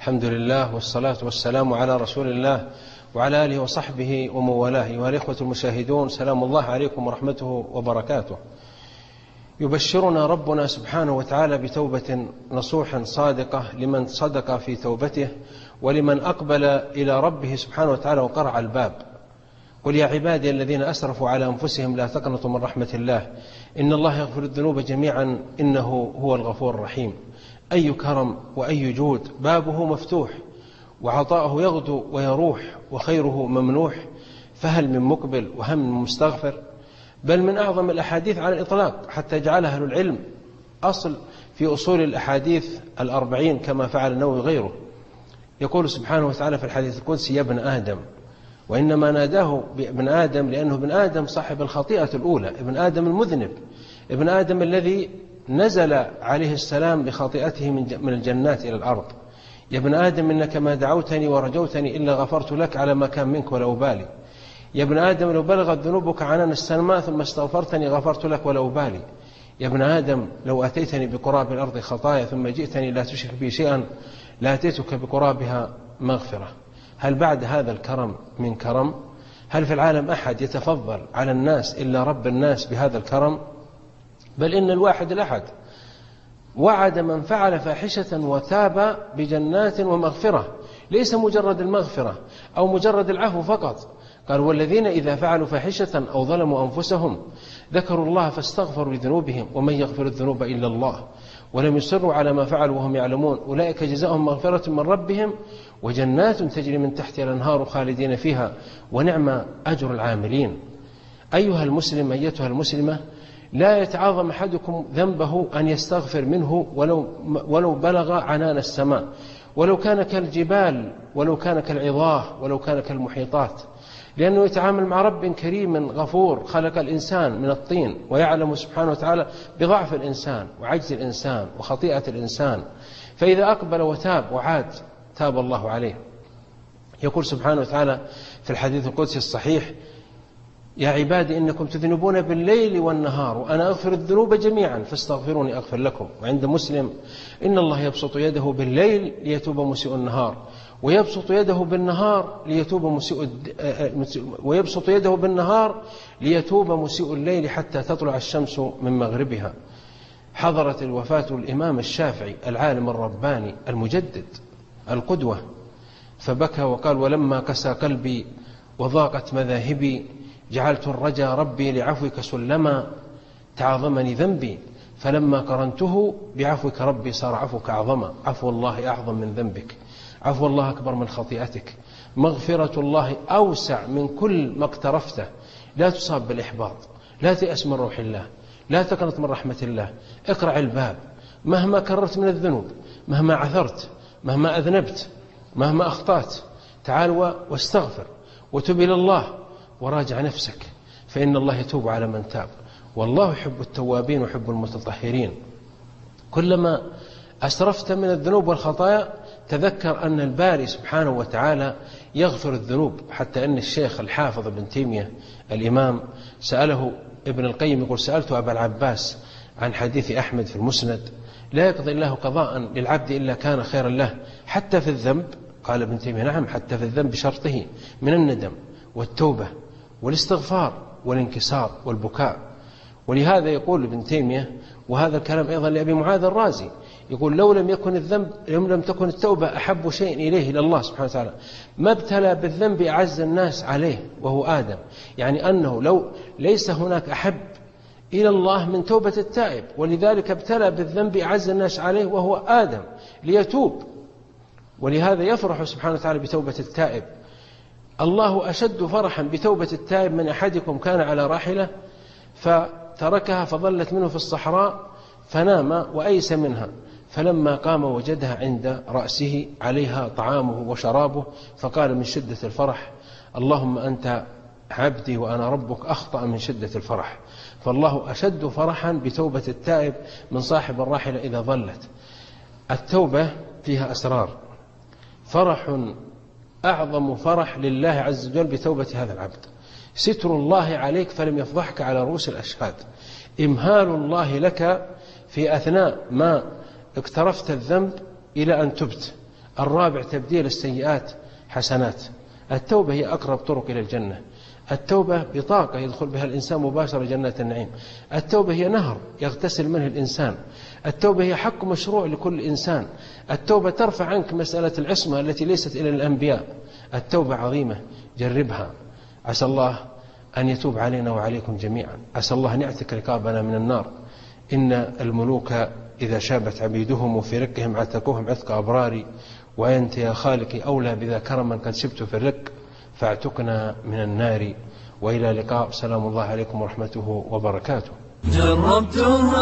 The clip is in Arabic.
الحمد لله والصلاة والسلام على رسول الله وعلى آله وصحبه ومن والاه. أيها الإخوة المشاهدون، سلام الله عليكم ورحمته وبركاته. يبشرنا ربنا سبحانه وتعالى بتوبة نصوح صادقة لمن صدق في توبته ولمن أقبل إلى ربه سبحانه وتعالى وقرع الباب. قل يا عبادي الذين أسرفوا على أنفسهم لا تقنطوا من رحمة الله إن الله يغفر الذنوب جميعا إنه هو الغفور الرحيم. أي كرم وأي جود، بابه مفتوح وعطاؤه يغدو ويروح وخيره ممنوح، فهل من مقبل وهم من مستغفر؟ بل من أعظم الأحاديث على الإطلاق، حتى جعلها أهل العلم أصل في أصول الأحاديث 40 كما فعل النووي غيره. يقول سبحانه وتعالى في الحديث القدسي: يا ابن آدم، وإنما ناداه بابن آدم لأنه ابن آدم صاحب الخطيئة الأولى، ابن آدم المذنب، ابن آدم الذي نزل عليه السلام بخطيئته من الجنات إلى الأرض. يا ابن آدم إنك ما دعوتني ورجوتني إلا غفرت لك على ما كان منك ولا أبالي. يا ابن آدم لو بلغت ذنوبك عنان السماء ثم استغفرتني غفرت لك ولا أبالي. يا ابن آدم لو أتيتني بقراب الأرض خطايا ثم جئتني لا تشرك بي شيئا لأتيتك بقرابها مغفرة. هل بعد هذا الكرم من كرم؟ هل في العالم أحد يتفضل على الناس إلا رب الناس بهذا الكرم؟ بل إن الواحد الأحد وعد من فعل فاحشة وتاب بجنات ومغفرة، ليس مجرد المغفرة أو مجرد العفو فقط. قال: والذين إذا فعلوا فاحشة أو ظلموا أنفسهم ذكروا الله فاستغفروا لذنوبهم ومن يغفر الذنوب إلا الله ولم يصروا على ما فعلوا وهم يعلمون أولئك جزاؤهم مغفرة من ربهم وجنات تجري من تحتها الأنهار خالدين فيها ونعم أجر العاملين. أيها المسلم، أيتها المسلمة، لا يتعاظم أحدكم ذنبه أن يستغفر منه ولو بلغ عنان السماء، ولو كان كالجبال، ولو كان كالعظاه، ولو كان كالمحيطات، لأنه يتعامل مع رب كريم غفور خلق الإنسان من الطين ويعلم سبحانه وتعالى بضعف الإنسان وعجز الإنسان وخطيئة الإنسان، فإذا أقبل وتاب وعاد تاب الله عليه. يقول سبحانه وتعالى في الحديث القدسي الصحيح: يا عبادي إنكم تذنبون بالليل والنهار وأنا أغفر الذنوب جميعا فاستغفروني أغفر لكم. وعند مسلم: إن الله يبسط يده بالليل ليتوب مسيء النهار ويبسط يده بالنهار ليتوب مسيء الليل حتى تطلع الشمس من مغربها. حضرت الوفاة الإمام الشافعي العالم الرباني المجدد القدوة، فبكى وقال: ولما قسى قلبي وضاقت مذاهبي جعلت الرجا ربي لعفوك سلما تعظمني ذنبي فلما قرنته بعفوك ربي صار عفوك أعظما. عفو الله أعظم من ذنبك، عفو الله أكبر من خطيئتك، مغفرة الله أوسع من كل ما اقترفته. لا تصاب بالإحباط، لا تيأس من روح الله، لا تقنط من رحمة الله، اقرع الباب مهما كررت من الذنوب، مهما عثرت، مهما أذنبت، مهما أخطأت، تعال واستغفر وتب إلى الله وراجع نفسك، فإن الله يتوب على من تاب، والله يحب التوابين ويحب المتطهرين. كلما أسرفت من الذنوب والخطايا تذكر أن الباري سبحانه وتعالى يغفر الذنوب. حتى أن الشيخ الحافظ ابن تيمية الإمام سأله ابن القيم، يقول: سألت أبا العباس عن حديث أحمد في المسند: لا يقضي الله قضاء للعبد إلا كان خيرا له حتى في الذنب؟ قال ابن تيمية: نعم، حتى في الذنب بشرطه من الندم والتوبة والاستغفار والانكسار والبكاء. ولهذا يقول ابن تيمية، وهذا الكلام أيضا لأبي معاذ الرازي، يقول: لو لم تكن التوبة أحب شيء إليه إلى الله سبحانه وتعالى ما ابتلى بالذنب أعز الناس عليه وهو آدم. يعني أنه لو ليس هناك أحب إلى الله من توبة التائب، ولذلك ابتلى بالذنب أعز الناس عليه وهو آدم ليتوب. ولهذا يفرح سبحانه وتعالى بتوبة التائب. الله أشد فرحا بتوبة التائب من أحدكم كان على راحلة فتركها فظلت منه في الصحراء فنام وأيس منها، فلما قام وجدها عند رأسه عليها طعامه وشرابه، فقال من شدة الفرح: اللهم أنت عبدي وأنا ربك، أخطأ من شدة الفرح. فالله أشد فرحا بتوبة التائب من صاحب الراحلة إذا ظلت. التوبة فيها أسرار، فرح أعظم فرح لله عز وجل بتوبة هذا العبد ستر الله عليك فلم يفضحك على رؤوس الأشهاد، إمهال الله لك في أثناء ما اقترفت الذنب إلى أن تبت الرابع تبديل السيئات حسنات. التوبة هي أقرب طرق إلى الجنة. التوبة بطاقة يدخل بها الإنسان مباشرة جنة النعيم. التوبة هي نهر يغتسل منه الإنسان. التوبة هي حق مشروع لكل إنسان. التوبة ترفع عنك مسألة العصمة التي ليست إلى الأنبياء. التوبة عظيمة، جربها. عسى الله أن يتوب علينا وعليكم جميعا. عسى الله أن يعتق رقابنا من النار. إن الملوك إذا شابت عبيدهم في رقهم عتقوهم عتق أبرار، وأنت يا خالقي أولى بذا كرما قد سبت في الرق فاعتقنا من النار. وإلى لقاء. سلام الله عليكم ورحمته وبركاته. جربتها